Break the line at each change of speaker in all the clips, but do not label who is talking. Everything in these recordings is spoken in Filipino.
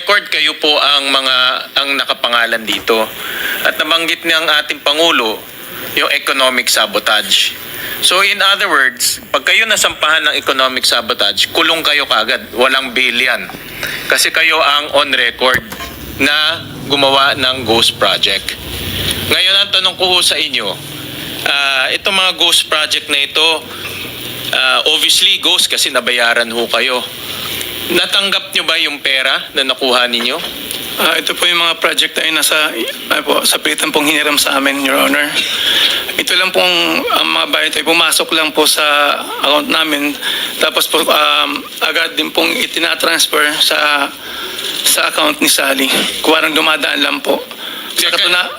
record, kayo po ang nakapangalan dito. At nabanggit ng ating Pangulo yung economic sabotage. So in other words, pag kayo nasampahan ng economic sabotage, kulong kayo kagad, walang bail yan. Kasi kayo ang on record na gumawa ng ghost project. Ngayon ang tanong ko sa inyo, itong mga ghost project na ito, obviously ghost kasi nabayaran ho kayo. Natanggap nyo ba yung pera na nakuha ninyo?
Ito po yung mga project ay nasa sa pilitan pong hiniram sa amin, Your Honor. Ito lang pong ang mga bayad ay pumasok lang po sa account namin. Tapos po agad din pong itinatransfer sa account ni Sally. Kuwarang dumadaan lang po.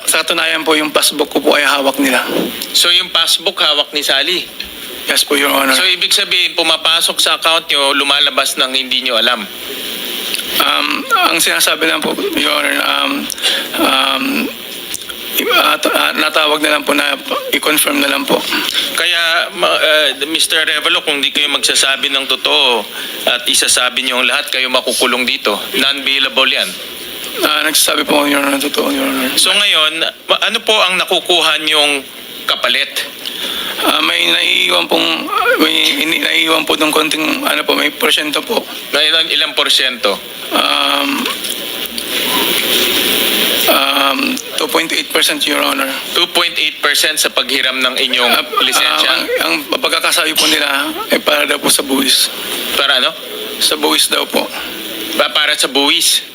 Sa katunayan po yung passbook ko po ay hawak nila.
So yung passbook hawak ni Sally?
Yes po, Your Honor.
So ibig sabihin, pumapasok sa account nyo, lumalabas ng hindi nyo alam?
Ang sinasabi lang po, Your Honor, natawag na lang po na i-confirm na lang po.
Kaya, Mr. Revalo, kung di kayo magsasabi ng totoo at isasabi niyo ang lahat, kayo makukulong dito. Non-bailable yan.
Nagsasabi po, Your Honor, totoo, Your Honor.
So ngayon, ano po ang nakukuha niyong kapalit?
May naiiwan po ng konting, may porsyento po.
Ilang porsyento?
2.8%, Your Honor.
2.8% sa paghiram ng inyong lisensya?
Ang pagkakasabi po nila ay para daw po sa buwis.
Para ano?
Sa buwis daw po.
Para sa buwis?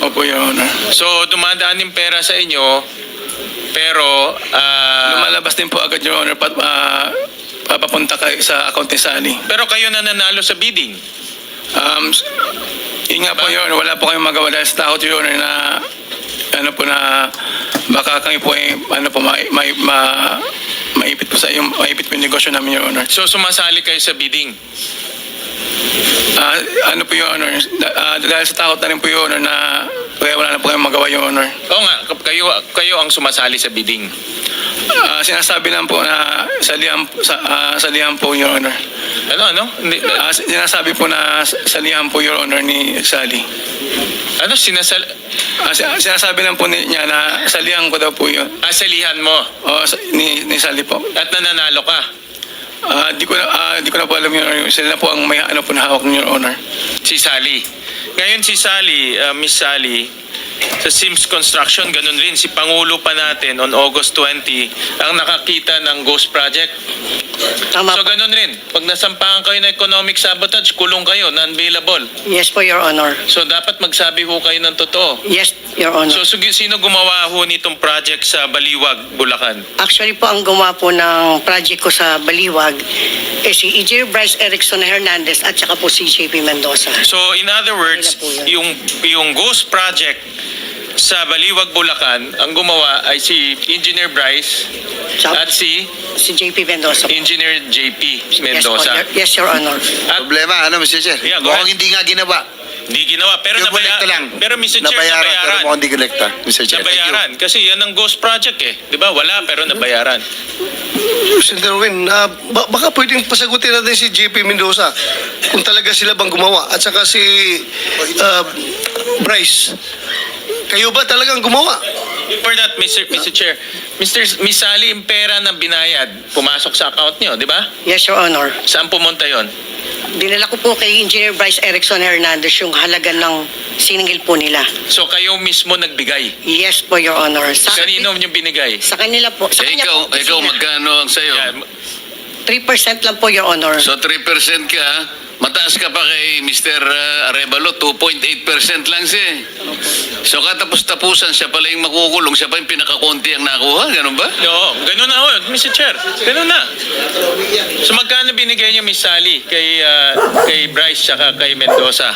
Opo, Your Honor.
So, dumadaan yung pera sa inyo, pero
lumalabas din po agad, Your Honor, papapunta kayo sa account ni Sally.
Pero kayo na nanalo sa bidding?
Yun nga po, Your Honor, wala po kayong magawa dahil sa takot, Your Honor, na na baka kayo po ay maipit po yung negosyo namin, Your Honor.
So sumasali kayo sa bidding?
Po, Your Honor, dahil sa takot na rin po, Your Honor, na kaya wala na po kayong magawa, Your Honor.
Oo nga, kayo ang sumasali sa bidding.
Sinasabi lang po na salihan po, Your Honor.
Ano?
Sinasabi po na salihan po, Your Honor, ni Sally.
Ano
sinasabi lang po niya na salihan ko daw po yun.
Salihan mo?
Oo, ni Sally po.
At nananalo ka?
Di ko na po alam, Your Honor. Sila po ang may po na hawak, Your Honor.
Si Sally. Ngayon si Sally, Miss Sally, sa Sims Construction, ganun rin. Si Pangulo pa natin on August 20 ang nakakita ng ghost project.
Tama.
So ganun rin. Pag nasampahan kayo ng economic sabotage, kulong kayo, non-bailable.
Yes po, Your Honor.
So dapat magsabi ho kayo ng totoo.
Yes, Your Honor.
So sino gumawa ho nitong project sa Baliwag, Bulacan?
Actually po, ang gumawa po ng project ko sa Baliwag si Engineer Bryce Erickson Hernandez at saka po si JP Mendoza.
So in other words, yung ghost project sa Baliwag, Bulacan, ang gumawa ay si Engineer Bryce at si
JP Mendoza.
Engineer JP Mendoza.
Yes, Your Honor.
Problema, Mr. Chair?
Yeah, go
Mukhang
ahead.
hindi nga ginawa.
Hindi ginawa, pero
Yung kolekta lang.
Pero Mr. Chair,
Pero
nabayaran.
mukhang hindi kolekta, Mr. Chair.
Nabayaran. Kasi yan ang ghost project eh. Di ba? Wala, pero nabayaran.
Senator Win, baka pwedeng pasagutin natin si JP Mendoza kung talaga sila bang gumawa at saka si Bryce. Kayo ba talagang gumawa?
For that, Mr. Chair, Miss Sally, yung pera na binayad, pumasok sa account nyo, di ba?
Yes, Your Honor.
Saan pumunta yon?
Dinala ko po kay Engineer Bryce Erickson Hernandez yung halaga ng siningil po nila.
So kayo mismo nagbigay?
Yes po, Your Honor.
Kanino nyo binigay?
Sa kanila po. Sa kanya po.
Ikaw magkano ang sayo?
Yeah.
3% lang po, Your Honor.
So 3% ka, mataas ka pa kay Mr. Arevalo, 2.8% lang siya. So katapos-tapusan siya pala yung makukulong, siya pa yung pinakakunti ang nakuha, ganun ba?
Oo, ganun na ho, Mr. Chair. Ganun na. So magkano binigay niyo, Miss Sally, kay Bryce saka kay Mendoza?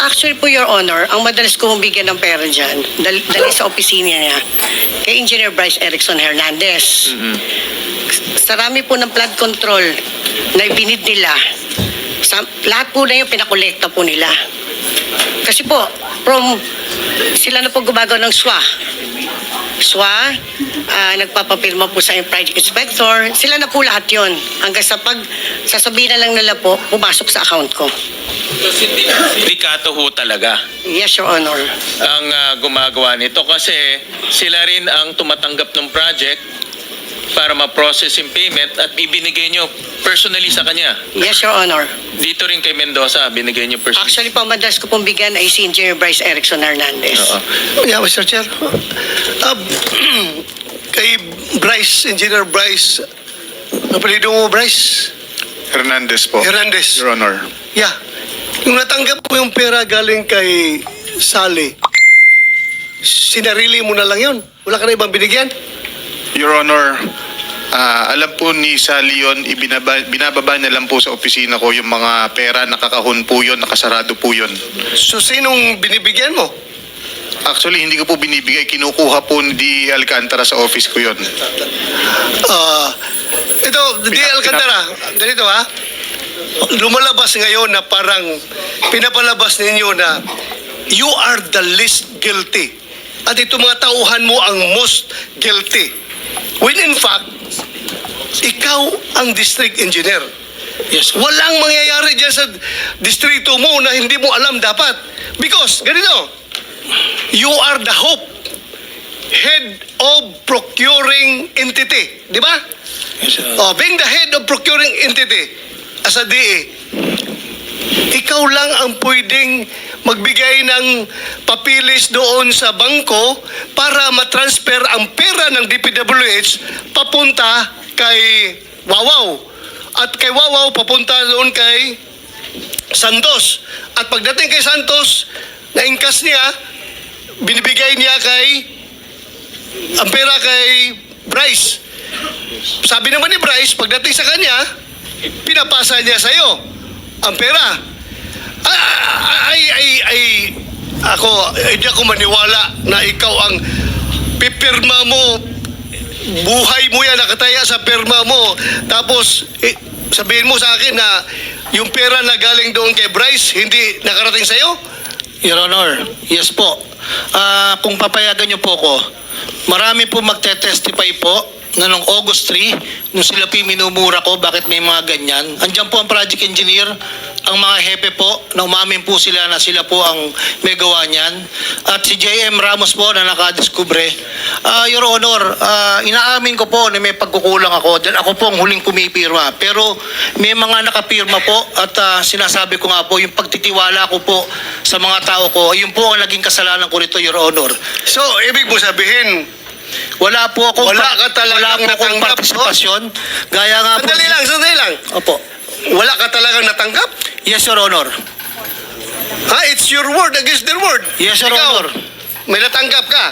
Actually po, Your Honor, ang madalas ko bigyan ng pera dyan, dali sa opisina niya, kay Engineer Bryce Erickson Hernandez. Sa rami po ng flood control na ibinid nila, lahat po na yung pinakolekta po nila. Kasi po, sila na po gumagawa ng SWA. Nagpapapirma po sa project inspector. Sila na po lahat yon. Hanggang sa sasabihin na lang nila po, pumasok sa account ko.
Sindikato ho talaga
Yes, Your Honor.
ang gumagawa nito kasi sila rin ang tumatanggap ng project para ma-process yung payment at ibinigay nyo personally sa kanya.
Yes, Your Honor.
Dito rin kay Mendoza, binigay nyo personally.
Actually po, madalas ko pong bigyan ay si Engineer Bryce Erickson Hernandez.
Oo.
Yeah, Mr. Chair. Kay Bryce, Engineer Bryce, napalido mo Bryce?
Hernandez po.
Hernandez.
Your Honor.
Yeah. Yung natanggap mo yung pera galing kay Sally, sinarili mo na lang yun. Wala ka na ibang binigyan?
Your Honor, alam po ni Sally yun, binababa niya lang po sa opisina ko yung mga pera, nakakahon po yun, nakasarado po yun.
So, sinong binibigyan mo?
Actually, hindi ko po binibigay, kinukuha po ni Di Alcantara sa office ko yun.
Ito, Di Alcantara, ganito ha. Lumalabas ngayon na parang pinapalabas ninyo na you are the least guilty. At ito mga tauhan mo ang most guilty. When in fact, ikaw ang district engineer.
Yes.
Walang mangyayari dyan sa distrito mo na hindi mo alam dapat. Because, ganito, you are the hope, head of procuring entity. Di ba?
Yes, sir.
Being the head of procuring entity as a DA, ikaw lang ang pwedeng magbigay ng papilis doon sa bangko para matransfer ang pera ng DPWH papunta kay Wawaw. At kay Wawaw papunta doon kay Santos. At pagdating kay Santos, na-ingkas niya, binibigay niya ang pera kay Bryce. Sabi naman ni Bryce, pagdating sa kanya, pinapasa niya sa'yo ang pera. Hindi ako maniwala na ikaw ang pipirma mo, buhay mo yan, nakataya sa pirma mo. Tapos, sabihin mo sa akin na yung pera na galing doon kay Bryce, hindi nakarating sa'yo?
Your Honor, yes po. Kung papayagan niyo po ko, marami po magte-testify po na noong August 3, nung sila po minumura ko, bakit may mga ganyan. Andiyan po ang project engineer, ang mga hepe po, na umamin po sila na sila po ang may gawa niyan. At si JM Ramos po na nakadiskubre. Your Honor, inaamin ko po na may pagkukulang ako dahil ako po ang huling kumipirma. Pero may mga nakapirma po at sinasabi ko nga po, yung pagtitiwala ko po sa mga tao ko, yun po ang naging kasalanan ko rito, Your Honor.
So, ibig mo sabihin,
Wala po akong
Wala ka talagang
wala po akong
natanggap,
partisipasyon. Gaya nga po.
sandali lang.
Opo.
Wala ka talagang natanggap?
Yes, Your Honor.
It's your word against their word.
Yes, Your
Ikaw,
Honor.
may natanggap ka?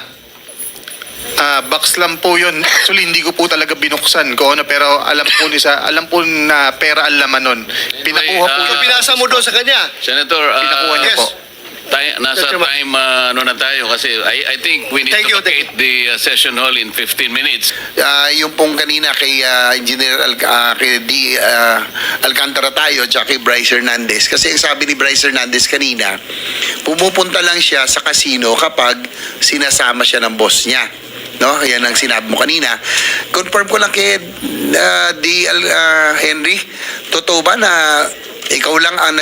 Box lang po yun. Actually, hindi ko po talaga binuksan ko ano, pero alam po na pera ang laman nun. Pinakuha po
So,
yun.
pinasa mo doon sa kanya?
Senator,
Pinakuha niya
yes.
po.
nasa
Mr. Chairman.
time na tayo kasi I think we need
Thank
to
you, thank
vacate the session hall in 15 minutes.
Yung pong kanina kay Engineer kay D. Alcantara tayo at kay Bryce Hernandez. Kasi ang sabi ni Bryce Hernandez kanina, pumupunta lang siya sa casino kapag sinasama siya ng boss niya. No? Yan ang sinabi mo kanina. Confirm ko lang kay Henry, totoo ba na ikaw lang ang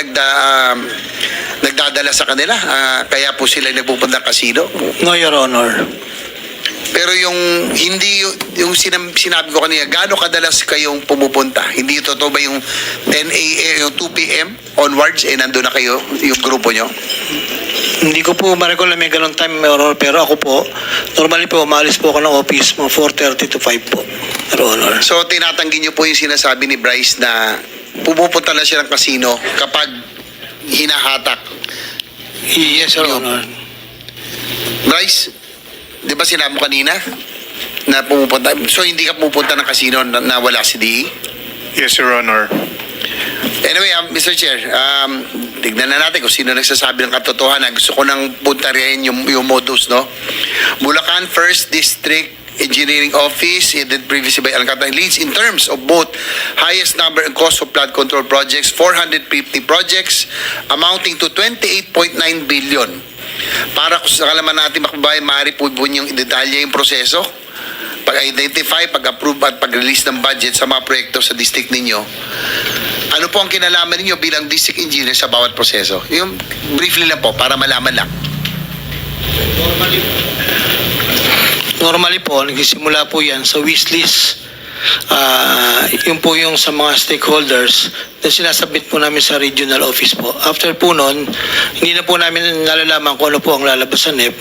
nagdadala sa kanila? Kaya po sila nagpupunta casino?
No, Your Honor.
Pero yung hindi yung sinabi ko kanina, gaano kadalas kayong pumupunta? Hindi totoo ba yung 10 a.m., yung 2 p.m. onwards, nandun na kayo, yung grupo nyo?
Hindi ko po ma-recall na may ganun time, Your Honor. Pero ako po, normally po, umalis po ako ng office mga 4:30 to 5 po, Your Honor.
So, tinatanggi nyo po yung sinasabi ni Bryce na pumupunta na siya ng casino kapag hinahatak.
Yes, Your Honor.
Bryce, di ba sinabi mo kanina na pumupunta? So, hindi ka pumupunta ng casino na wala si DE?
Yes, Your Honor.
Anyway, Mr. Chair, tignan na natin kung sino nagsasabi ng katotohanan. Gusto ko nang puntarin yung modus, no? Bulacan 1st District Engineering Office, headed previously by Alcantara, leads in terms of both highest number and cost of flood control projects, 450 projects, amounting to 28.9 billion. Para kung sa kalaman natin, makabayan, maaari po yung detalye yung proseso, pag-identify, pag-approve at pag-release ng budget sa mga proyekto sa district ninyo. Ano po ang kinalaman ninyo bilang district engineer sa bawat proseso? Yung briefly lang po, para malaman lang.
Normally po, nagsisimula po yan sa wishlist. Yun po yung sa mga stakeholders na sinasubmit po namin sa regional office po. After po nun, hindi na po namin nalalaman kung ano po ang lalabas sa NEP.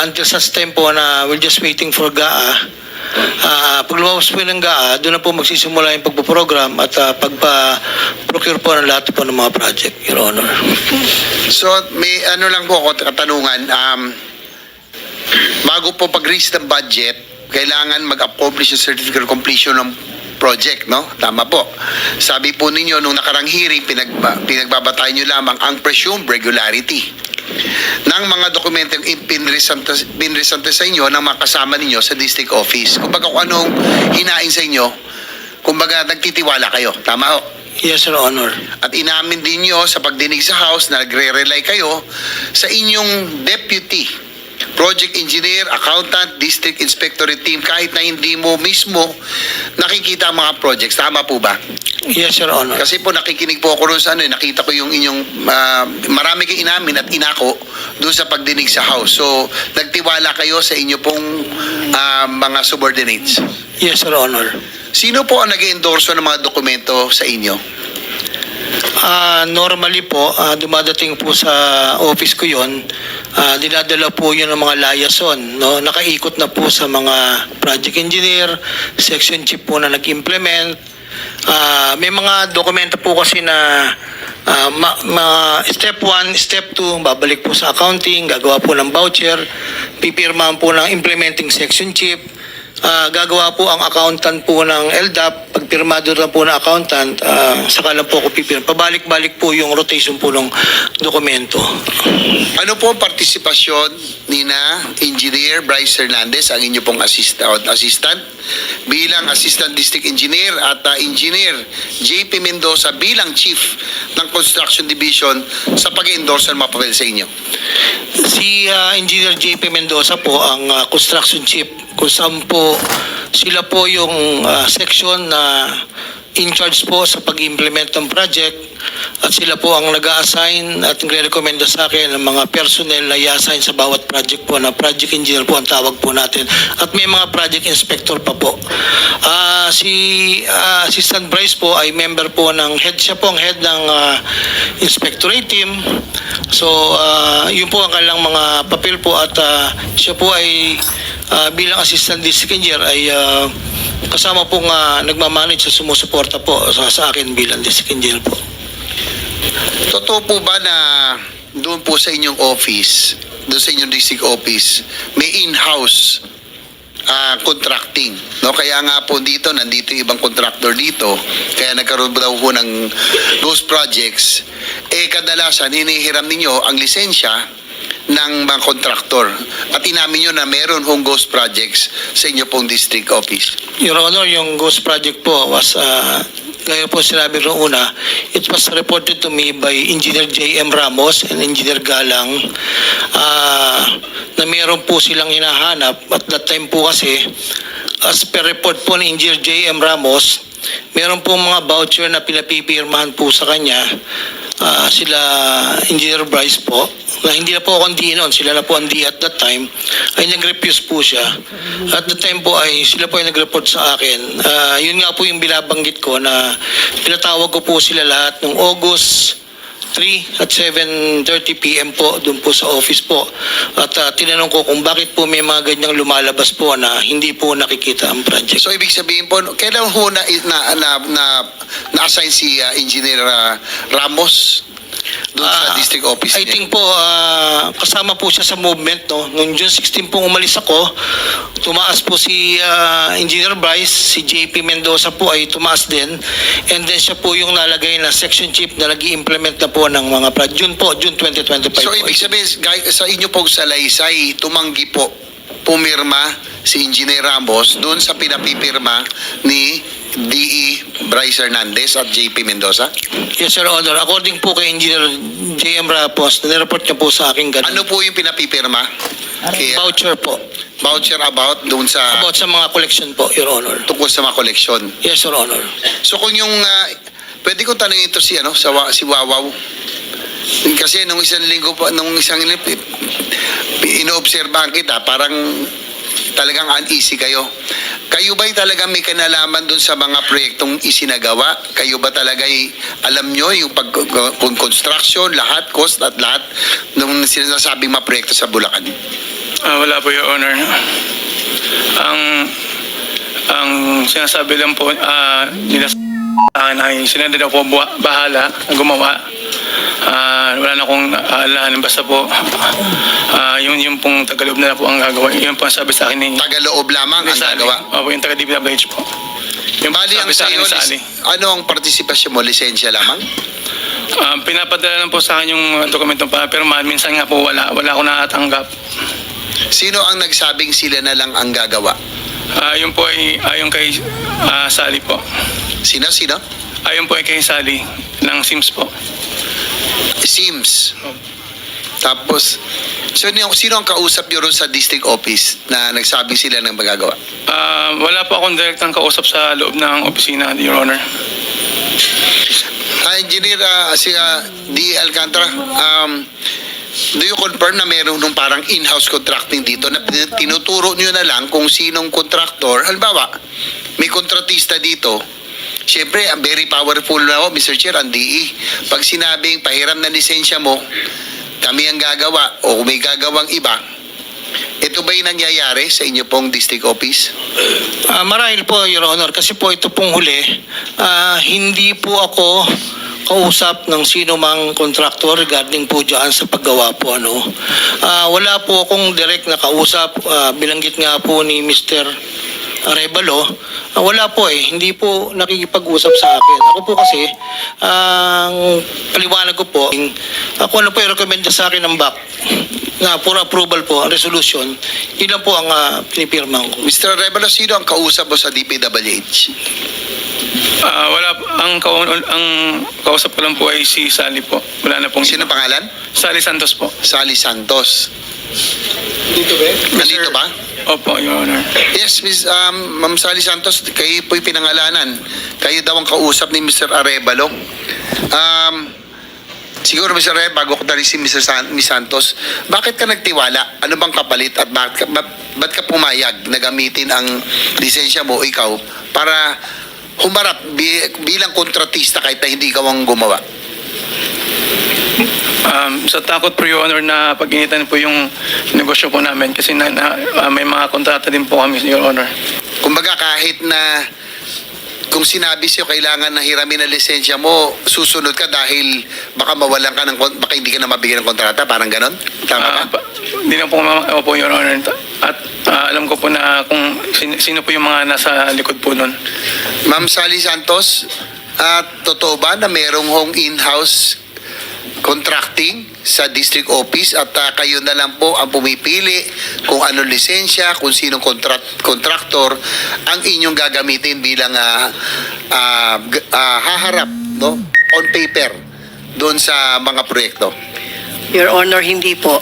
Until such time po na we're just waiting for GAA. Pag lumabas po ng GAA, doon na po magsisimula yung pagpaprogram at pagpa-procure po ng lahat po ng mga project, Your Honor.
So, may ano lang po ako katanungan. Bago po pag-reach ng budget, kailangan mag-accomplish yung certificate of completion ng project, no? Tama po. Sabi po ninyo, nung nakarang hearing, pinagbabatayan nyo lamang ang presumed regularity ng mga dokumentong pinresente sa inyo ng mga kasama ninyo sa district office. Kumbaga kung anong hinain sa inyo, kumbaga nagtitiwala kayo. Tama ho?
Yes, Your Honor.
At inamin din nyo sa pagdinig sa House na nagre-rely kayo sa inyong deputy, project engineer, accountant, district inspectorate team, kahit na hindi mo mismo nakikita ang mga projects. Tama po ba?
Yes, Your Honor.
Kasi po nakikinig po ako rin sa nakita ko yung inyong marami kayo inamin at inako doon sa pagdinig sa House. So, nagtiwala kayo sa inyo pong mga subordinates.
Yes, Your Honor.
Sino po ang nag-endorso ng mga dokumento sa inyo?
Normally po, dumadating po sa office ko yon, dinadala po yun ng mga liaison, no? Nakaikot na po sa mga project engineer, section chief po na nag-implement. May mga dokumento po kasi na step 1, step 2, babalik po sa accounting, gagawa po ng voucher, pipirmahan po ng implementing section chief, gagawa po ang accountant po ng LDAP, pagpirmado na po ng accountant, saka lang po ako pipirma. Pabalik-balik po yung rotation po ng dokumento.
Ano po ang partisipasyon ni na Engineer Bryce Hernandez, ang inyo pong assistant bilang Assistant District Engineer at Engineer JP Mendoza bilang Chief ng Construction Division sa pag-endorse ng mga papel sa inyo?
Si Engineer JP Mendoza po ang construction chief, kung saan po sila po yung section na in charge po sa pag-implement ng project at sila po ang nag-a-assign at nagre-recommenda sa akin ng mga personnel na i-assign sa bawat project po na project engineer po ang tawag po natin at may mga project inspector pa po. Si Assistant Bryce po ay member po ng head, siya po ang head ng inspectorate team. So yun po ang kanilang mga papel po at siya po ay bilang assistant district engineer ay kasama pong nagmamanage sa sumusuporta po sa akin bilang district engineer po.
Totoo po ba na doon po sa inyong office, doon sa inyong district office, may in-house contracting? No? Kaya nga po dito, nandito yung ibang contractor dito, kaya nagkaroon daw po ng ghost projects. Kadalasan, hinihiram ninyo ang lisensya ng mga contractor. At inamin nyo na meron hong ghost projects sa inyo pong district office.
Your Honor, yung ghost project po was, gaya po sinabi noong una, it was reported to me by Engineer J.M. Ramos and Engineer Galang na meron po silang hinahanap. At that time po kasi, as per report po ni Engineer J.M. Ramos, meron po mga voucher na pinapipirmahan po sa kanya. Sila Engineer Bryce po, na hindi na po ako ang DE noon, sila na po ang DE at that time, ay nag-refuse po siya. At that time po ay sila po ay nag-report sa akin. Yun nga po yung binabanggit ko na pinatawag ko po sila lahat noong August 3 at 7:30 PM po doon po sa office po. At tinanong ko kung bakit po may mga ganyang lumalabas po na hindi po nakikita ang project.
So, ibig sabihin po, kailan ho na-assign si Engineer Ramos doon sa district office
I
niya?
think po, kasama po siya sa movement. No? Noong June 16 pong umalis ako, tumaas po si Engineer Bryce, si JP Mendoza po ay tumaas din. And then siya po yung nalagay na section chief na nag-i-implement na po ng mga project. June 2025
So,
po.
ibig sabihin, sa inyo pong salaysay, tumanggi po, pumirma si Engineer Ramos doon sa pinapipirma ni DE Bryce Hernandez at JP Mendoza?
Yes, Your Honor. According po kay Engineer J.M. Ramos, nireport niya po sa akin ganun.
Ano po yung pinapipirma?
Voucher po.
Voucher about doon sa
About sa mga collection po, Your Honor.
tungkol sa mga koleksyon.
Yes, Your Honor.
So kung yung Pwede ko tanongin ito si si Wawaw. Kasi nung isang linggo pa, inoobserbahan kita, parang talagang uneasy kayo. Kayo ba'y talagang may kanalaman dun sa mga proyektong isinagawa? Kayo ba talaga'y alam nyo yung construction, lahat, cost at lahat nung sinasabing mga proyekto sa Bulacan?
Wala po, Your Honor. Ang sinasabi lang po nila sa akin ay sila na daw po bahala gumawa. Wala na akong alahanin, basta po yung pong Tagaloob na po ang gagawa. Yun po ang sabi sa akin ni
Tagaloob lamang ang
Sally.
gagawa.
Opo, yung taga-DPWH po. Yung
Bali ang
sabi sa akin
sa'yo,
ni Sally.
ano ang partisipasyon mo? Lisensya lamang?
Pinapadala lang po sa akin yung dokumentong pa, pero minsan nga po wala akong natatanggap.
Sino ang nagsabing sila na lang ang gagawa?
Yung po ay ayon kay Sally po.
Sino?
Ayon po ay kay Sally ng Sims po.
Sims. Tapos, sino ang kausap nyo ron sa district office na nagsabing sila ng magagawa?
Wala po akong direktang kausap sa loob ng opisina, Your Honor.
Engineer, D. Alcantara, do you confirm na meron nung parang in-house contracting dito na tinuturo nyo na lang kung sinong contractor? Halimbawa, may kontratista dito. Siyempre, very powerful na Mr. Chair, ang DE. Pag sinabing pahiram na lisensya mo, kami ang gagawa o may gagawang iba, ito ba'y nangyayari sa inyo pong district office?
Marahil po, Your Honor, kasi po ito pong huli, hindi po ako kausap ng sino mang kontraktor regarding po dyan sa paggawa po. Wala po akong direct na kausap, bilanggit nga po ni Mr. Arevalo, wala po hindi po nakikipag-usap sa akin. Ako po kasi, ang paliwanag ko po, kung ano po i-recommend sa akin ng BAC, na for approval po, resolution, yun lang po ang pinipirman ko.
Mr. Arevalo, sino ang kausap mo sa DPWH?
Wala po. Ang kausap ko lang po ay si Sally po. Wala na pong...
Sino pangalan?
Sally Santos po.
Sally Santos.
Dito ba?
Nandito ba?
Opo, Your Honor.
Yes, Ma'am Sally Santos, kayo po'y pinangalanan. Kayo daw ang kausap ni Mr. Arevalo. Siguro, Mr. Arevalo, bago ko dali si Miss Santos, bakit ka nagtiwala? Ano bang kapalit at ba't ka pumayag na gamitin ang lisensya mo, ikaw, para humarap bilang kontratista kahit na hindi ka ang gumawa?
Sa takot po, Your Honor, na pag-initan po yung negosyo po namin kasi may mga kontrata din po kami, Your Honor.
Kumbaga kahit na kung sinabi sa'yo kailangan na hiramin ang lisensya mo, susunod ka dahil baka mawalan ka baka hindi ka na mabigyan ng kontrata, parang ganon? Tama ba?
Hindi na po, opo, Your Honor. At alam ko po na kung sino po yung mga nasa likod po nun.
Ma'am Sally Santos, totoo ba na merong hong in-house contracting sa district office at kayo na lang po ang pumipili kung anong lisensya, kung sinong contractor ang inyong gagamitin bilang haharap, no, on paper doon sa mga proyekto?
Your Honor, hindi po.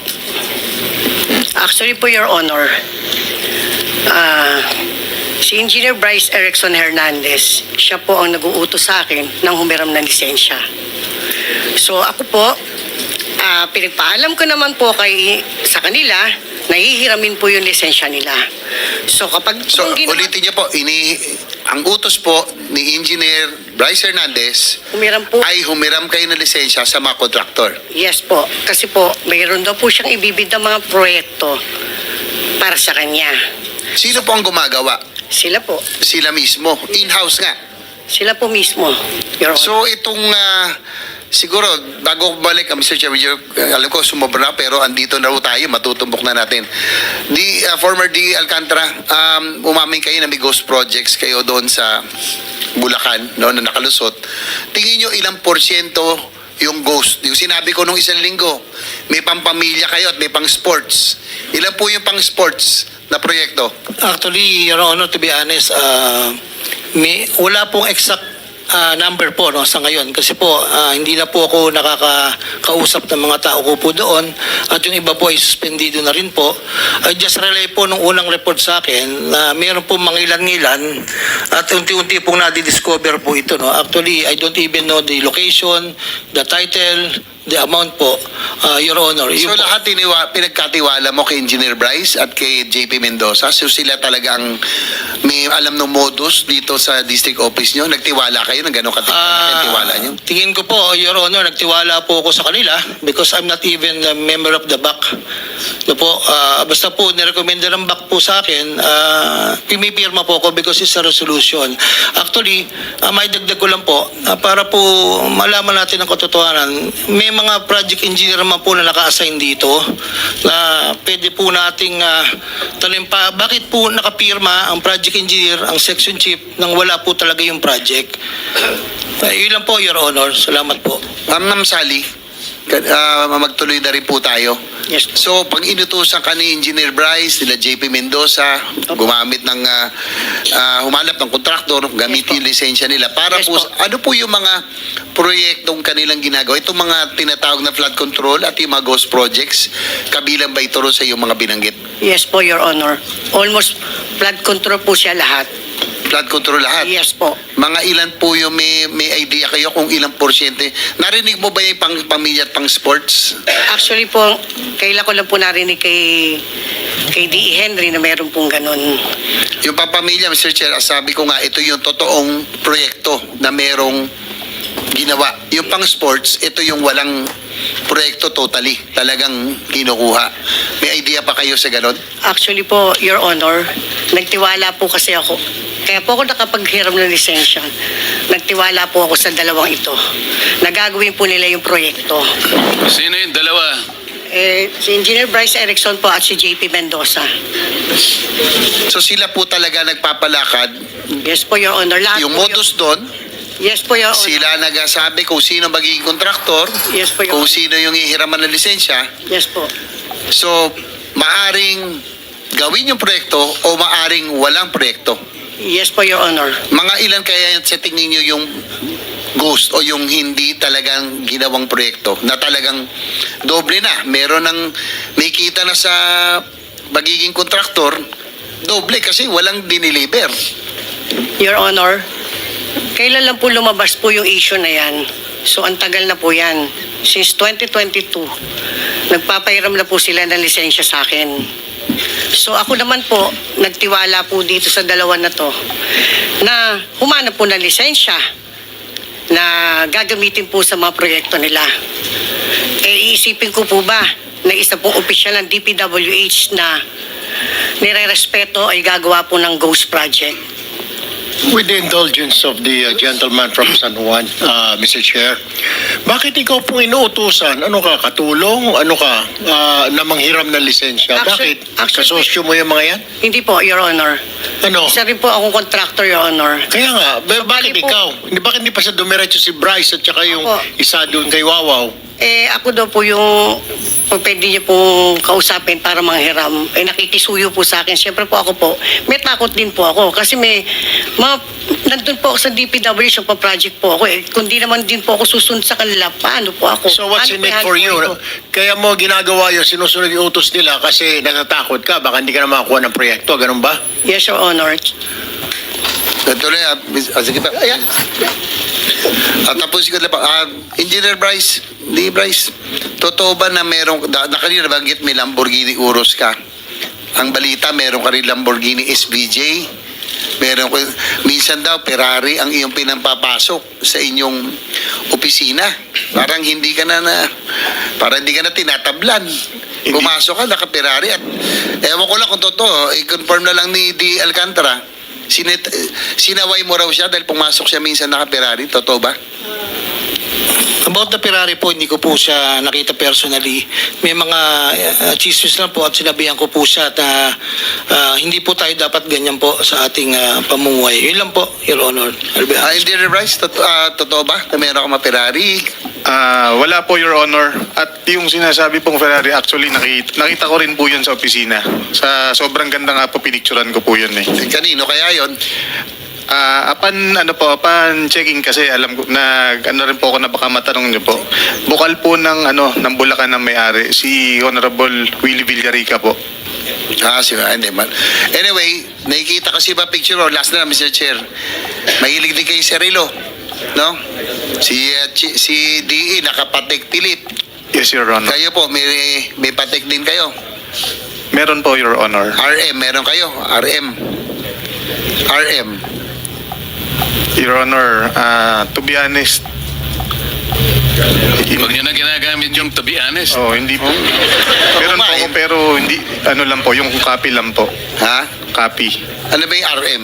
Actually po, Your Honor, si Engineer Bryce Erickson Hernandez, siya po ang nag-uutos sa akin ng humiram ng lisensya. So ako po, pinagpaalam ko naman po sa kanila, nahihiramin po yung lisensya nila. So kapag...
So, ulitin niyo po, ang utos po ni Engineer Bryce Hernandez
Humiram po.
ay humiram kayo ng lisensya sa mga contractor.
Yes po. Kasi po, mayroon daw po siyang ibibid ng mga proyekto para sa kanya.
Sino po ang gumagawa?
Sila po.
Sila mismo. In-house nga.
Sila po mismo, Your Honor.
So itong siguro bago balik Mr. Chair, alam ko sumobra na pero andito na tayo, matutumbok na natin. Former D. Alcantara, umamin kayo na may ghost projects kayo doon sa Bulacan, no, na nakalusot. Tingin nyo ilang porsyento yung ghost? Yung sinabi ko nung isang linggo, may pampamilya kayo at may pang sports. Ilan po yung pang sports na proyekto?
Actually, Your Honor, to be honest, wala pong exact number po no, sa ngayon. Kasi po, hindi na po ako nakakausap ng mga tao ko po doon. At yung iba po ay suspendido na rin po. I just relay po nung unang report sa akin na meron po mangilan-ngilan at unti-unti pong nadidiscover po ito. No? Actually, I don't even know the location, the title, the amount po, Your Honor.
So
Yun po.
lahat pinagkatiwala mo kay Engineer Bryce at kay JP Mendoza. So sila talagang may alam ng modus dito sa district office nyo. Nagtiwala kayo ng gano'ng katiwala nyo?
Tingin ko po, Your Honor, nagtiwala po ako sa kanila because I'm not even a member of the BAC. No po, basta po nirekomenda ng BAC po sa akin, pumipirma po ako because it's a resolution. Actually, may dagdag ko lang po, para po malaman natin ang katotohanan, may mga project engineer naman po na naka-assign dito na pwede po nating tanong pa, bakit po nakapirma ang project engineer, ang section chief, nang wala po talaga yung project? Yun lang po, Your Honor. Salamat po.
Ma'am Sally, magtuloy na rin po tayo.
Yes.
So, pag inutusan ka ni Engineer Bryce, nila JP Mendoza, gumamit ng, humanap ng kontraktor, gamitin yung lisensya nila. Para
Yes
po,
po.
ano po yung mga proyektong kanilang ginagawa? Itong mga tinatawag na flood control at yung mga ghost projects, kabilang ba ito rin sa yung mga binanggit?
Yes po, Your Honor. Almost flood control po siya lahat.
Flood control lahat?
Yes po.
Mga ilan po yung may idea kayo kung ilang porsyente? Narinig mo ba yung pang pamilya at pang sports?
Actually po, kailan ko lang po narinig kay D.E. Henry na meron pong ganun.
Yung pampamilya, Mr. Chair, sabi ko nga, ito yung totoong proyekto na merong ginawa. Yung pang sports, ito yung walang proyekto totally. Talagang kinukuha. May idea pa kayo sa ganon?
Actually po, Your Honor, nagtiwala po kasi ako. Kaya po ako nakapaghiram ng lisensya. Nagtiwala po ako sa dalawang ito. Nagagawin po nila yung proyekto.
Sino yung dalawa?
Si Engineer Bryce Erickson po at si JP Mendoza.
So sila po talaga nagpapalakad.
Yes po, Your Honor. Lahat
Yung
po,
modus doon,
Yes po, Your Honor.
sila nagsasabi kung sino magiging kontraktor,
Yes po, Your
kung
Honor.
sino yung ihiraman ng lisensya.
Yes po.
So, maaring gawin yung proyekto o maaring walang proyekto.
Yes po, Your Honor.
Mga ilan kaya sa tingin nyo yung ghost o yung hindi talagang ginawang proyekto na talagang doble na. Meron ng may kita na sa magiging kontraktor, doble kasi walang diniliver.
Your Honor, kailan lang po lumabas po yung issue na yan? So, ang tagal na po yan. Since 2022, nagpapahiram na po sila ng lisensya sa akin. So, ako naman po, nagtiwala po dito sa dalawa na to na humanap po ng lisensya na gagamitin po sa mga proyekto nila. Iisipin ko po ba na isa pong opisyal ng DPWH na nire-respeto ay gagawa po ng ghost project?
With the indulgence of the gentleman from San Juan, Mr. Chair, bakit ikaw pong inuutusan? Ano ka, katulong? Ano ka, na manghiram ng lisensya?
Actually-
Bakit? Kasosyo mo yung mga yan?
Hindi po, Your Honor.
Ano?
Isa rin po akong contractor, Your Honor.
Kaya nga, bakit
Bali po-
ikaw? Bakit hindi pa sa dumiretso si Bryce at saka yung
Opo.
isa doon kay Wawaw?
Ako daw po yung pwede niyo pong kausapin para manghiram. Nakikisuyo po sa akin. Siyempre po ako po, may takot din po ako. Kasi nandun po ako sa DPWH, pa project po ako. Kung di naman din po ako susunod sa kanila, paano po ako?
So what's
Paano
in it
po
for
yan
you?
po ito?
Kaya mo ginagawa yun, sinusunod yung utos nila kasi natatakot ka, baka hindi ka na makakuha ng proyekto, ganun ba?
Yes, Your Honor.
Tuloy, sige pa. Tapos ko lang pa. Engineer Bryce, totoo ba na merong, nakanina banggit may Lamborghini Urus ka? Ang balita, meron ka rin Lamborghini SVJ. Minsan daw, Ferrari ang iyong pinampapasok sa inyong opisina. Parang hindi ka na tinatablan. Pumasok ka, naka-Ferrari at ewan ko lang kung totoo, i-confirm na lang ni D. Alcantara. Sinaway mo raw siya dahil pumasok siya minsan naka-Ferrari. Totoo ba?
About the Ferrari po, hindi ko po siya nakita personally. May mga chismis lang po at sinabihan ko po siya na hindi po tayo dapat ganyan po sa ating pamumuhay. Yun lang po, Your Honor. I'll be honest.
Engineer Bryce, totoo ba na meron ka ma-Ferrari?
Wala po, Your Honor. At yung sinasabi pong Ferrari, actually, nakita ko rin po yun sa opisina. Sa sobrang ganda nga po, pinicturan ko po yun eh.
Kanino kaya yon?
Upon checking kasi alam ko na rin po ako na baka matanong niyo po. Bukal po ng Bulacan na may-ari si Honorable Willie Villarica po.
Hindi man. Anyway, nakikita kasi ba picture o last na Mr. Chair. Mahilig din kayo si Arilo, no? Si DE nakapatek pilit.
Yes, Your Honor.
Kayo po may patek din kayo.
Meron po, Your Honor.
RM meron kayo. RM.
Your Honor, to be honest,
Huwag nyo na ginagamit yung to be honest.
hindi po. Meron po ako pero hindi, lang po, yung copy lang po.
Ha?
Copy.
Ano ba yung RM?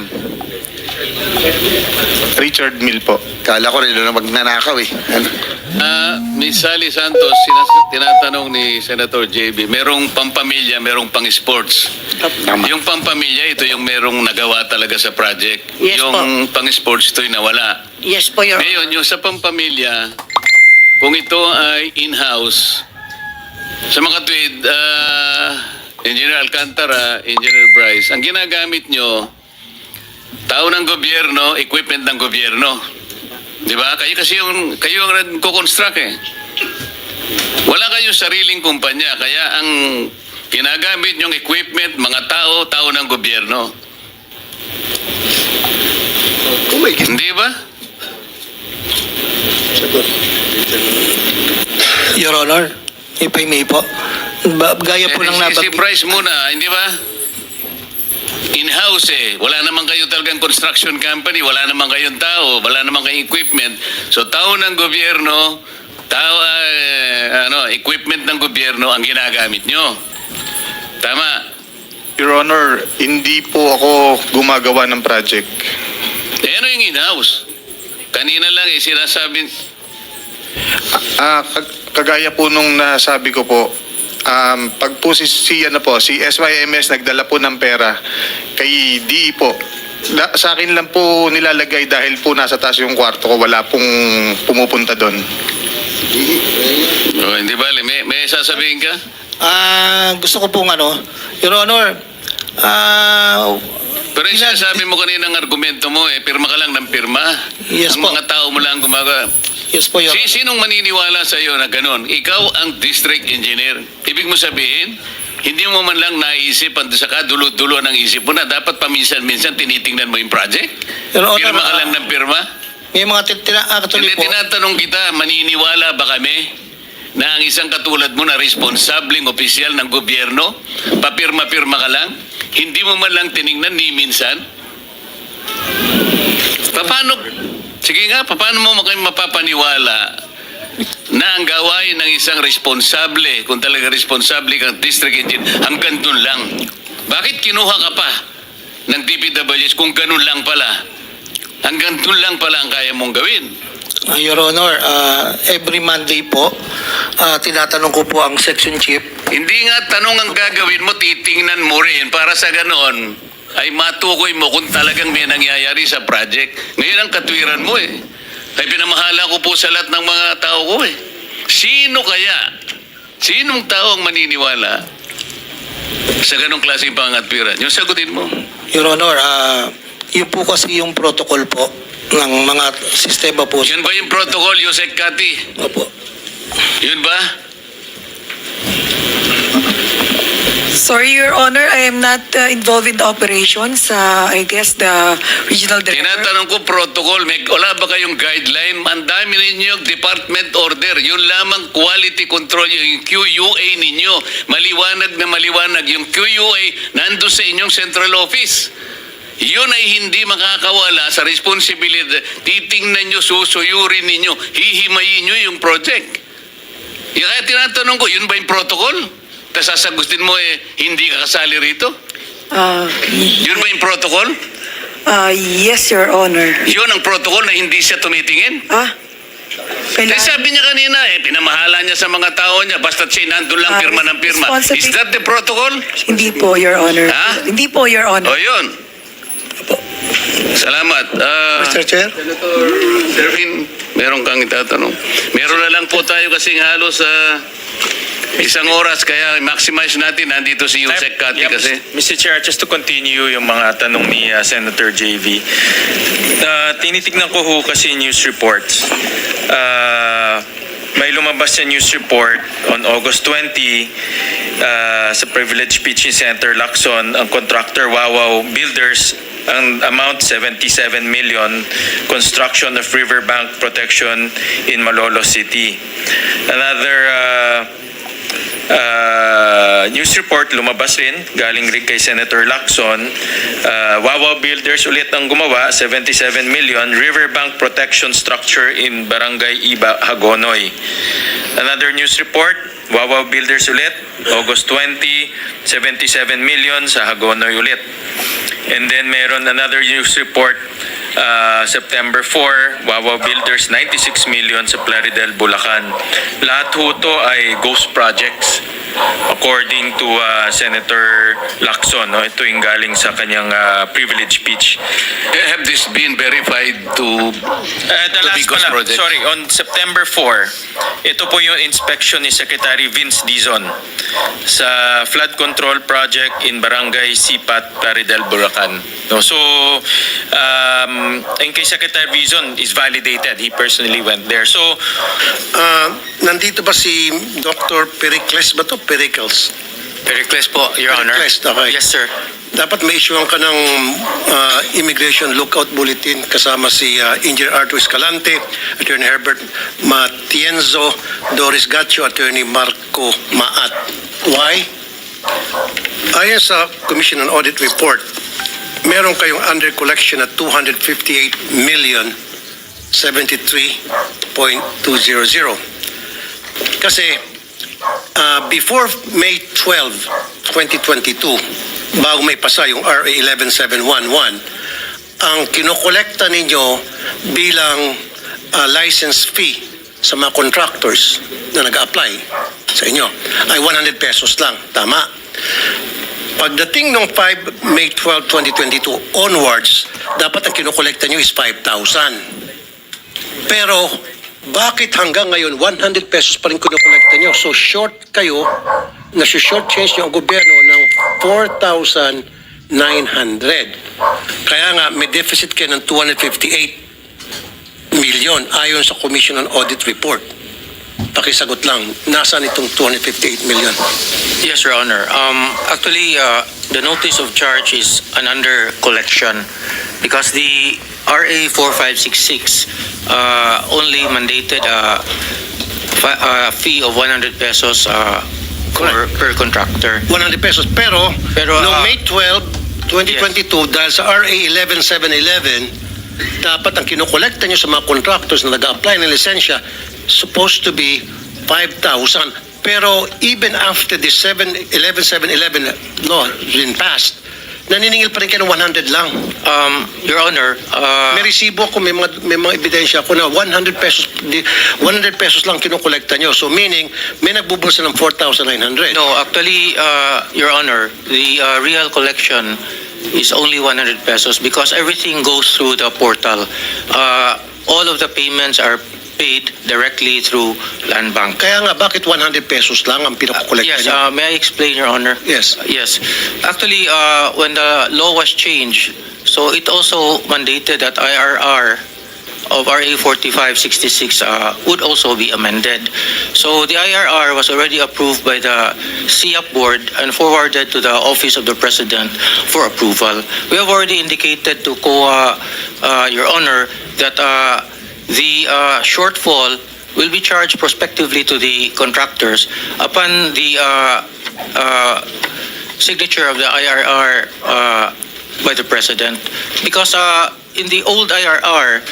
Richard Mill po.
Kala ko rin na magnanakaw eh. Ano?
Miss Sally Santos, tinatanong ni Senator JB, merong pampamilya, merong pang-sports.
Tama.
Yung pampamilya, ito yung merong nagawa talaga sa project.
Yes
yung pang-sports, ito'y nawala.
Yes po, Your Honor.
Ngayon, yung sa pampamilya, kung ito ay in-house, sa mga tweet, Engineer Alcantara, Engineer Bryce, ang ginagamit nyo, tao ng gobyerno, equipment ng gobyerno. Di ba? Kayo ang nagko-construct eh. Wala kayong sariling kumpanya, kaya ang ginagamit nyong equipment, mga tao ng gobyerno. Hindi ba?
Your Honor, if I may po. Gaya po ng
Si
nabanggit.
Bryce muna, hindi ba? In-house eh. Wala naman kayo talagang construction company, wala naman kayong tao, wala naman kayong equipment. So tao ng gobyerno, equipment ng gobyerno ang ginagamit nyo. Tama.
Your Honor, hindi po ako gumagawa ng project.
Ano yung in-house? Kanina lang sinasabi.
Kagaya po nung nasabi ko po, pag po si SYMS nagdala po ng pera kay DE po, sa akin lang po nilalagay dahil po nasa taas yung kwarto ko, wala pong pumupunta doon.
Hindi ba? May sasabihin ka?
Gusto ko pong Your Honor,
Pero yung sinasabi mo kanina ng argumento mo pirma ka lang ng pirma.
Yes
ang
po.
mga tao mo lang gumagawa.
yes po, Your Honor.
Sinong maniniwala sa iyo na gano'n? Ikaw ang district engineer. Ibig mo sabihin, hindi mo man lang naisip, saka dulo-dulo ng isip mo na dapat paminsan-minsan tinitingnan mo yung project?
Your Honor,
Pirma ka lang ng pirma?
May mga actually
Hindi,
po.
tinatanong kita, maniniwala ba kami na ang isang katulad mo na responsableng opisyal ng gobyerno, papirma-pirma ka lang, hindi mo man lang tiningnan ni minsan? Paano mo kayo mapapaniwala na ang gawain ng isang responsable, kung talaga responsable kang district engineer, hanggang dun lang? Bakit kinuha ka pa ng DPWH kung ganun lang pala? Hanggang dun lang pala ang kaya mong gawin.
Your Honor, every Monday po, tinatanong ko po ang section chief.
Hindi nga tanong ang gagawin mo, titingnan mo rin para sa ganoon ay matukoy mo kung talagang may nangyayari sa project. Ngayon ang katwiran mo eh. Ay pinamahala ko po sa lahat ng mga tao ko eh. Sino kaya? Sinong tao ang maniniwala sa ganong klaseng pangatwiran? Yung sagutin mo.
Your Honor, yun po kasi yung protocol po ng mga sistema po.
Yun ba yung protocol, Yusek Kati?
Opo.
Yun ba?
Sorry, Your Honor, I am not involved in the operations. I guess the regional director.
Tinatanong ko protocol, wala ba kayong guideline? Ang dami ninyo department order. Yun lamang quality control, yung QUA ninyo. Maliwanag na maliwanag. Yung QUA nandun sa inyong central office. Yun ay hindi makakawala sa responsibilidad. Titingnan nyo, susuyurin ninyo, hihimayin nyo yung project. Kaya tinatanong ko, yun ba yung protocol? Tapos sasagutin mo hindi ka kasali rito? Yun ba yung protocol?
Yes, Your Honor.
Yun ang protocol na hindi siya tumitingin? Kaya sabi niya kanina, pinamahala niya sa mga tao niya, basta siya nandun lang pirma ng pirma. Is that the protocol?
Hindi po, Your Honor.
Ha?
Hindi po, Your Honor.
O yun. Salamat.
Mr. Chair?
Senator Servin, meron kang itatanong. Meron na lang po tayo kasing halos sa Isang oras, kaya maximize natin. Nandito si Yusek Kati
Yeah,
kasi.
Mr. Chair, just to continue yung mga tanong ni Senator JV. Tinitignan ko ho kasi news reports. May lumabas sa news report on August 20 sa Privilege Pitching Center, Lacson, ang contractor Wawaw Builders, ang amount 77 million, construction of riverbank protection in Malolos City. Another news report lumabas rin, galing rin kay Senator Lacson. Wawaw Builders ulit ang gumawa, 77 million, riverbank protection structure in Barangay Iba, Hagonoy. Another news report, Wawaw Builders ulit, August 20, 77 million sa Hagonoy ulit. And then meron another news report, September 4, Wawaw Builders, 96 million sa Plaridel, Bulacan. Lahat ho to ay ghost projects according to Senator Lacson. No? Ito yung galing sa kanyang privilege speech.
Have this been verified to
The last
Bicos
pala,
project?
sorry, on September 4, ito po yung inspection ni Secretary Vince Dizon sa flood control project in Barangay Sipat, Plaridel, Bulacan. No, so, in kay Secretary Dizon is validated. He personally went there. So,
Nandito ba si Dr. Pericles ba to? Pericles.
Pericles po, Your Honor.
Pericles, okay.
Yes, sir.
Dapat may issuean ka ng immigration lookout bulletin kasama si Engineer Arthur Escalante, Attorney Herbert Matienzo, Doris Gatcho, Attorney Marco Maat. Why? Ayon sa Commission on Audit Report, meron kayong under collection at 258,073,200. Kasi before May 12, 2022, bago may pasa yung RA 11711, ang kinokolekta ninyo bilang license fee sa mga contractors na nag-apply sa inyo ay 100 pesos lang. Tama. Pagdating ng May 12, 2022 onwards, dapat ang kinokolekta nyo is 5,000. Pero bakit hanggang ngayon 100 pesos pa rin kinokolekta nyo? So short kayo, nasi-short change nyo ang gobyerno ng 4,900. Kaya nga may deficit kayo ng 258 million ayon sa Commission on Audit Report. Pakisagot lang, nasaan itong 258 million?
Yes, Your Honor. Actually, the notice of charge is an under collection because the RA 4566 only mandated a fee of 100 pesos per contractor.
100 pesos. Pero noong May 12, 2022, dahil sa RA 11711, dapat ang kinokolekta nyo sa mga contractors na nag-apply ng lisensya supposed to be 5,000. Pero even after the 11711 law has been passed, naniningil pa rin kayo ng 100 lang.
Your Honor,
May resibo ako, may mga ebidensya ako na 100 pesos lang kinokolekta nyo. So meaning, may nagbubulsa ng 4,900.
no, actually, Your Honor, the real collection is only 100 pesos because everything goes through the portal. All of the payments are paid directly through Land Bank.
Kaya nga, bakit 100 pesos lang ang pinakolekta
Yes,
nyo?
may I explain, Your Honor?
Yes.
Yes. Actually, when the law was changed, so it also mandated that IRR of RA 4566 would also be amended. So the IRR was already approved by the CIAP board and forwarded to the Office of the President for approval. We have already indicated to COA, Your Honor, that the shortfall will be charged prospectively to the contractors upon the signature of the IRR by the President. Because in the old IRR,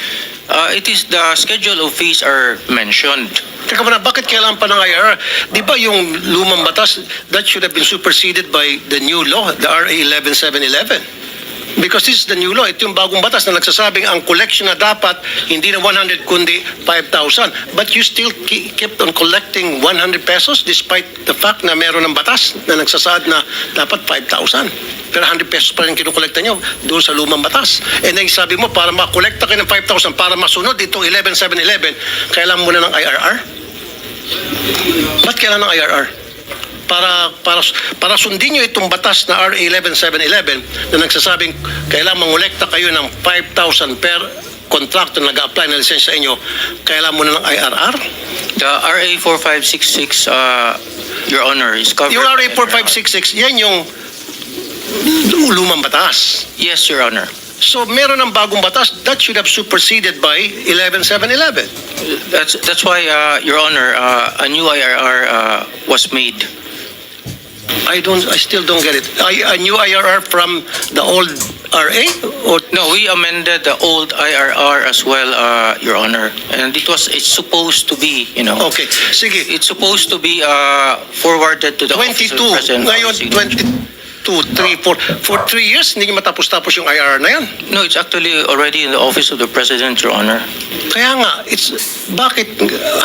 it is the schedule of fees are mentioned.
Teka muna, bakit kailangan pa ng IRR? Di ba yung lumang batas, that should have been superseded by the new law, the RA 11711? Because this is the new law. Ito yung bagong batas na nagsasabing ang collection na dapat hindi na 100 kundi 5,000. But you still kept on collecting 100 pesos despite the fact na meron ng batas na nagsasaad na dapat 5,000. Pero 100 pesos pa rin kinukolekta nyo doon sa lumang batas. And then sabi mo, para makolekta kayo ng 5,000, para masunod itong 11711, kailangan mo na ng IRR? Ba't kailangan ng IRR? para sundin nyo itong batas na RA 11711 na nagsasabing kailangan mangolekta kayo ng 5,000 per contractor na nag-apply na lisensya sa inyo, kailangan mo na ng IRR?
The RA 4566, Your Honor, is covered.
Yung RA
by
4566, yan yung lumang batas.
Yes, Your Honor.
So meron ng bagong batas that should have superseded by 11711.
That's why, Your Honor, a new IRR was made.
I still don't get it. A new IRR from the old RA? Or
No, we amended the old IRR as well, Your Honor, and it's supposed to be,
okay, sige.
it's supposed to be forwarded to the Office
22.
of the President.
Ngayon, 22, 3, 4. For 3 years, hindi nyo matapos-tapos yung IRR na yan.
No, it's actually already in the Office of the President, Your Honor.
Kaya nga, bakit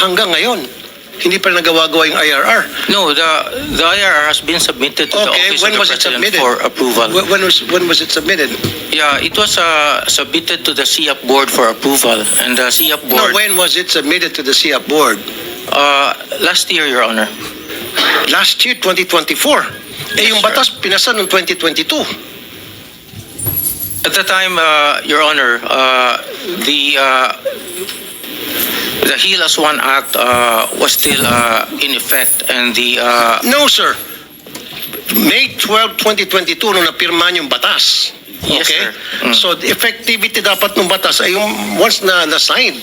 hanggang ngayon, hindi pa nagawa-gawa yung IRR?
No, the IRR has been submitted to the
Okay,
Office
when
of the
was it
President
submitted?
for approval.
When was it submitted?
Yeah, it was submitted to the CIAP board for approval, and the CIAP
No,
board
when was it submitted to the CIAP board?
last year, Your Honor.
Last year, 2024. Yung
sir.
batas pinasa noong 2022.
At the time, Your Honor, the Heal as One Act was still in effect, and the
No, sir. May 12, 2022 nung napirmahan yung batas.
Yes,
Okay?
sir. Mm.
So, the effectivity dapat ng batas ay yung once na na-sign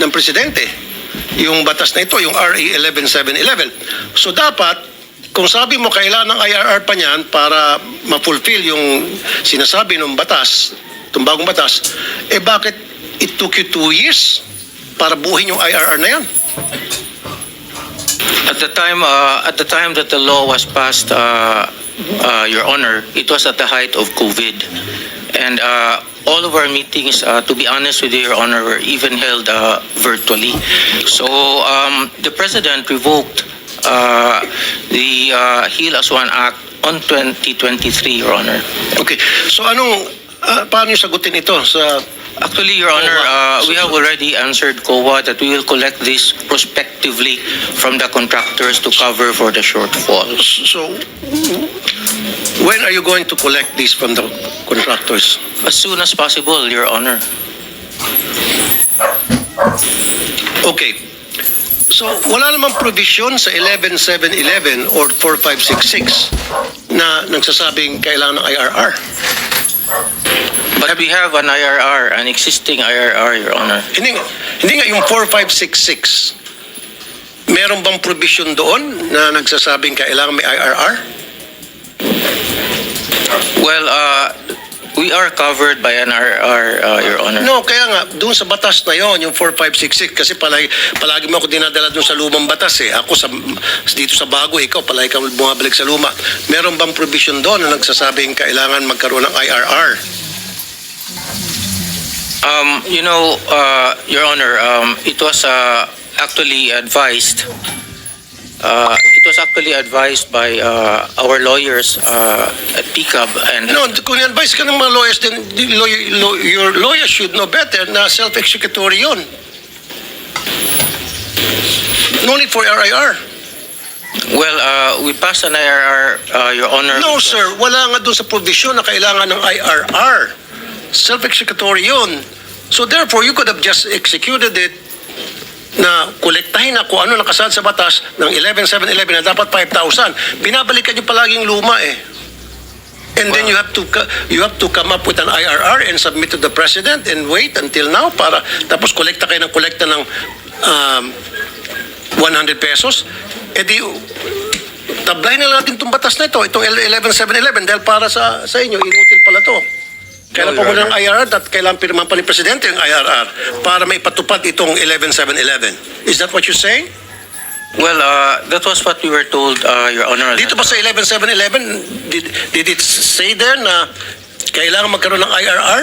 ng presidente. Yung batas na ito, yung RA 11711. So, dapat, kung sabi mo kailangan ng IRR pa niyan para ma-fulfill yung sinasabi ng batas, itong bagong batas, bakit it took you 2 years para buuhin yung IRR na yan?
At the time that the law was passed, Your Honor, it was at the height of COVID, and all of our meetings, to be honest with you, Your Honor, were even held virtually. So the President revoked the Heal as One Act on 2023, Your Honor.
Okay. So, paano yung sagutin ito sa...
Actually, Your Honor, we have already answered COA that we will collect this prospectively from the contractors to cover for the shortfall.
So, when are you going to collect this from the contractors?
As soon as possible, Your Honor.
Okay. So, wala namang provision sa 11711 or 4566 na nagsasabing kailangan ng IRR.
But we have an IRR, an existing IRR, Your Honor.
Hindi nga yung 4566. Meron bang provision doon na nagsasabing kailangan may IRR?
Well, we are covered by an IRR, Your Honor.
No, kaya nga, doon sa batas na yon, yung 4566, kasi palagi mo ako dinadala doon sa lumang batas eh. Ako dito sa bago, ikaw palagi kang bumabalik sa luma. Meron bang provision doon na nagsasabing kailangan magkaroon ng IRR?
Your Honor, it was actually advised. It was actually advised by our lawyers at PCAB, and
No, kung advice ka ng mga lawyers, then your lawyers should know better na self-executory yun. No need for RIR.
well, we passed an IRR, Your Honor.
No,
because-
sir. Wala nga doon sa provision na kailangan ng IRR. Self-executory yun. So therefore, you could have just executed it na kolektahin na kung ano nakasaad sa batas ng 11711 na dapat 5,000. Binabalikan niyo palaging luma eh. And then you have to come up with an IRR and submit to the president and wait until now para tapos kolekta kayo ng kolekta ng 100 pesos. Eh di tablay na lang natin itong batas na ito, itong 11711 dahil para sa inyo, inutil pala to. Kailan pa mo ng IRR at kailan pirmahan pa ni Presidente yung IRR para may patupad itong 11711. Is that what you're saying?
Well, that was what we were told, Your Honor.
Dito ba sa 11711, did it say there na kailangan magkaroon ng IRR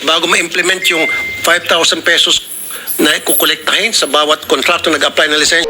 bago ma-implement yung 5,000 pesos na kukolektahin sa bawat kontrakto nag-apply ng lisensya?